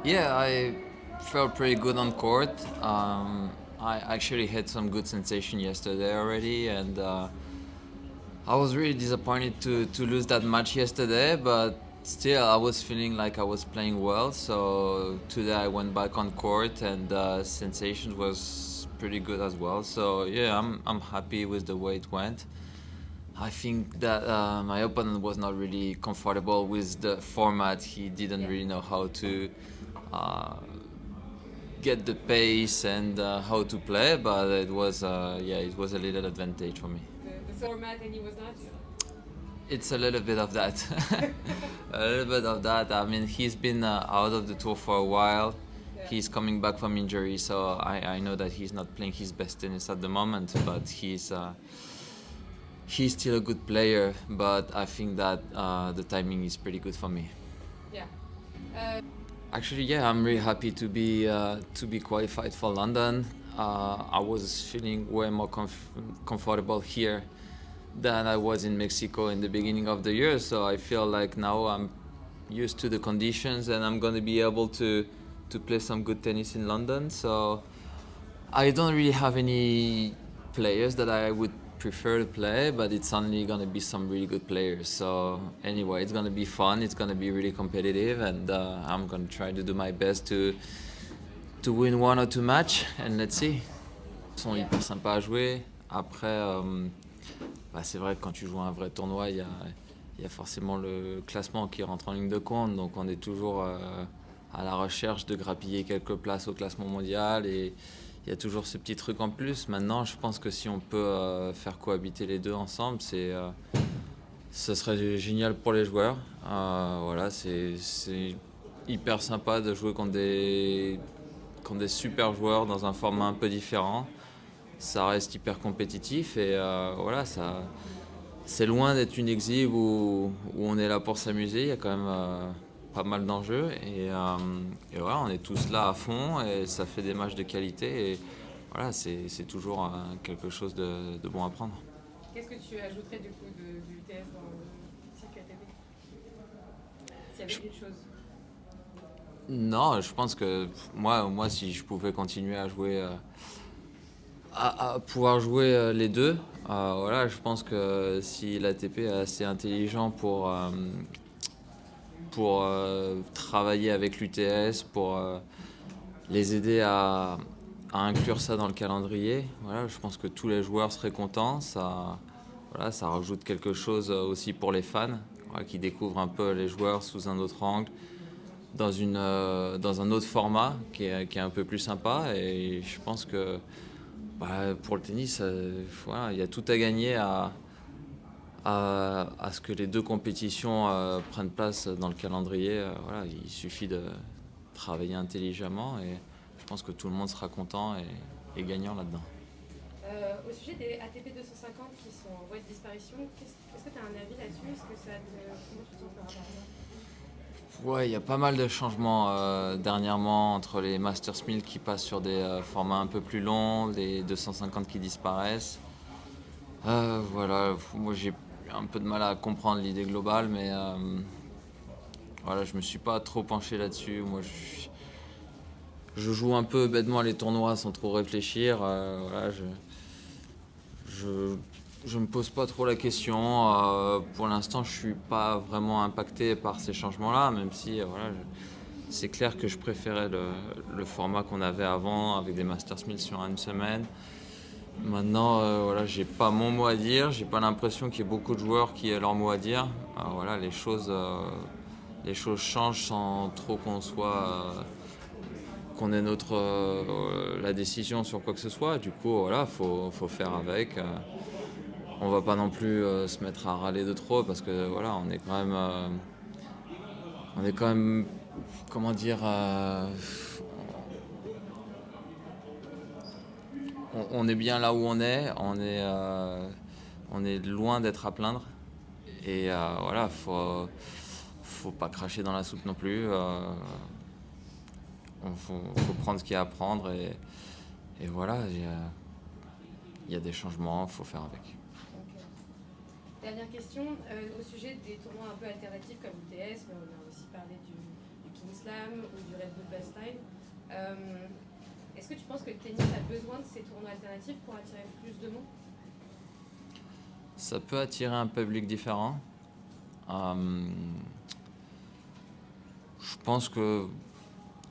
Yeah, I felt pretty good on court. I actually had some good sensation yesterday already, and I was really disappointed to lose that match yesterday, but still I was feeling like I was playing well. So today I went back on court, and sensation was pretty good as well. So yeah, I'm happy with the way it went. I think that my opponent was not really comfortable with the format. He didn't really know how to uh, get the pace and how to play, but it was it was a little advantage for me. The format and he was not. It's a little bit of that. A little bit of that. I mean, he's been out of the tour for a while. Yeah. He's coming back from injury, so I know that he's not playing his best tennis at the moment, but he's still a good player. But I think that the timing is pretty good for me. Yeah. Uh, Actually, yeah, I'm really happy to be qualified for London. I was feeling way more comfortable here than I was in Mexico in the beginning of the year. So I feel like now I'm used to the conditions and I'm going to be able to play some good tennis in London. So I don't really have any players that I would prefer to play, but it's only gonna be some really good players. So anyway, it's gonna be fun. It's gonna be really competitive, and I'm gonna try to do my best to win one or two matches, and let's see. Ils sont hyper sympas à jouer. Après, c'est vrai que quand tu joues à un vrai tournoi, il y a forcément le classement qui rentre en ligne de compte. Donc on est toujours à la recherche de grappiller quelques places au classement mondial et il y a toujours ce petit truc en plus. Maintenant, je pense que si on peut faire cohabiter les deux ensemble, ce serait génial pour les joueurs. Voilà, c'est hyper sympa de jouer contre des super joueurs dans un format un peu différent. Ça reste hyper compétitif et voilà, c'est loin d'être une exhibe où on est là pour s'amuser. Il y a quand même pas mal d'enjeux et voilà, on est tous là à fond et ça fait des matchs de qualité et voilà, c'est toujours quelque chose de bon à prendre. Qu'est-ce que tu ajouterais du coup du UTS dans le circuit ATP? S'il y avait une chose. Non, je pense que moi, si je pouvais continuer à jouer, à pouvoir jouer les deux, voilà, je pense que si l'ATP est assez intelligent pour travailler avec l'UTS, pour les aider à inclure ça dans le calendrier. Voilà, je pense que tous les joueurs seraient contents. Voilà, ça rajoute quelque chose aussi pour les fans, voilà, qui découvrent un peu les joueurs sous un autre angle, dans un autre format qui est un peu plus sympa. Et je pense que pour le tennis, voilà, il y a tout à gagner à ce que les deux compétitions prennent place dans le calendrier. Voilà, il suffit de travailler intelligemment et je pense que tout le monde sera content et gagnant là-dedans. Au sujet des ATP 250 qui sont en voie de disparition, est-ce que tu as un avis là-dessus? Comment tu te sens par rapport à ça? Ouais, il y a pas mal de changements dernièrement entre les Masters 1000 qui passent sur des formats un peu plus longs, les 250 qui disparaissent. Voilà, moi j'ai un peu de mal à comprendre l'idée globale, mais voilà, je me suis pas trop penché là-dessus. Je joue un peu bêtement les tournois sans trop réfléchir. Voilà, je, je me pose pas trop la question. Pour l'instant, je suis pas vraiment impacté par ces changements-là, même si voilà, c'est clair que je préférais le format qu'on avait avant avec des Masters 1000 sur une semaine. Maintenant, voilà, j'ai pas mon mot à dire. J'ai pas l'impression qu'il y ait beaucoup de joueurs qui aient leur mot à dire. Voilà, les choses changent sans trop qu'on ait la décision sur quoi que ce soit. Du coup, voilà, faut faire avec. On va pas non plus se mettre à râler de trop parce que voilà, on est quand même, comment dire, on est bien là où on est loin d'être à plaindre. Et voilà, faut pas cracher dans la soupe non plus. Faut prendre ce qu'il y a à prendre et voilà, il y a des changements, faut faire avec. Ok. Dernière question, au sujet des tournois un peu alternatifs comme l'UTS, mais on a aussi parlé du Kings Tam ou du Red Bull Bastille. Est-ce que tu penses que le tennis a besoin de ces tournois alternatifs pour attirer plus de monde? Ça peut attirer un public différent. Euh, je pense que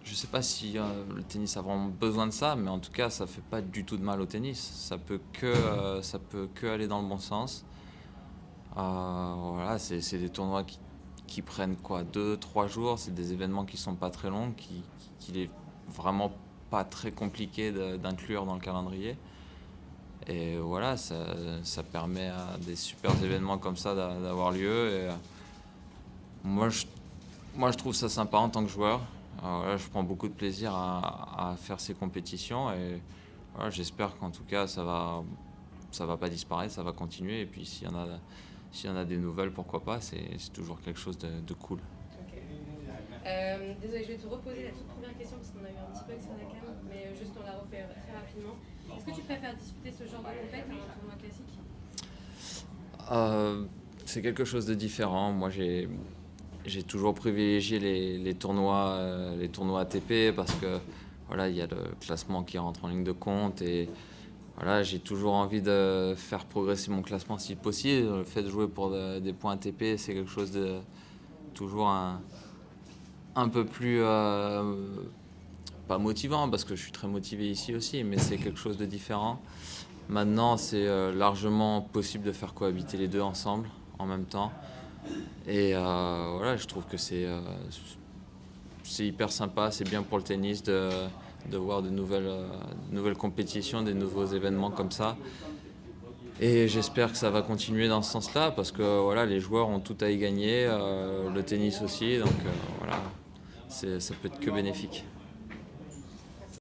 je sais pas si le tennis a vraiment besoin de ça, mais en tout cas, ça fait pas du tout de mal au tennis. Ça peut que aller dans le bon sens. Voilà, c'est des tournois qui prennent quoi, 2, 3 jours. C'est des événements qui sont pas très longs, qu'il est vraiment pas très compliqué d'inclure dans le calendrier. Et voilà, ça permet à des super événements comme ça d'avoir lieu. Et moi, je, moi, je trouve ça sympa en tant que joueur. Voilà, je prends beaucoup de plaisir à faire ces compétitions et voilà, j'espère qu'en tout cas ça va pas disparaître, ça va continuer. Et puis s'il y en a des nouvelles, pourquoi pas, c'est toujours quelque chose de cool. Ok. Désolée, je vais te reposer la toute première question parce qu'on a eu un petit bug sur la cam, mais juste on la refait très rapidement. Est-ce que tu préfères disputer ce genre de compète à un tournoi classique? C'est quelque chose de différent. Moi, j'ai toujours privilégié les tournois ATP parce que voilà, il y a le classement qui rentre en ligne de compte et voilà, j'ai toujours envie de faire progresser mon classement si possible. Le fait de jouer pour des points ATP, c'est quelque chose de toujours un peu plus pas motivant parce que je suis très motivé ici aussi, mais c'est quelque chose de différent. Maintenant, c'est largement possible de faire cohabiter les deux ensemble en même temps. Et voilà, je trouve que c'est hyper sympa, c'est bien pour le tennis de voir de nouvelles compétitions, des nouveaux événements comme ça. Et j'espère que ça va continuer dans ce sens-là parce que voilà, les joueurs ont tout à y gagner, le tennis aussi, donc voilà, ça peut être que bénéfique.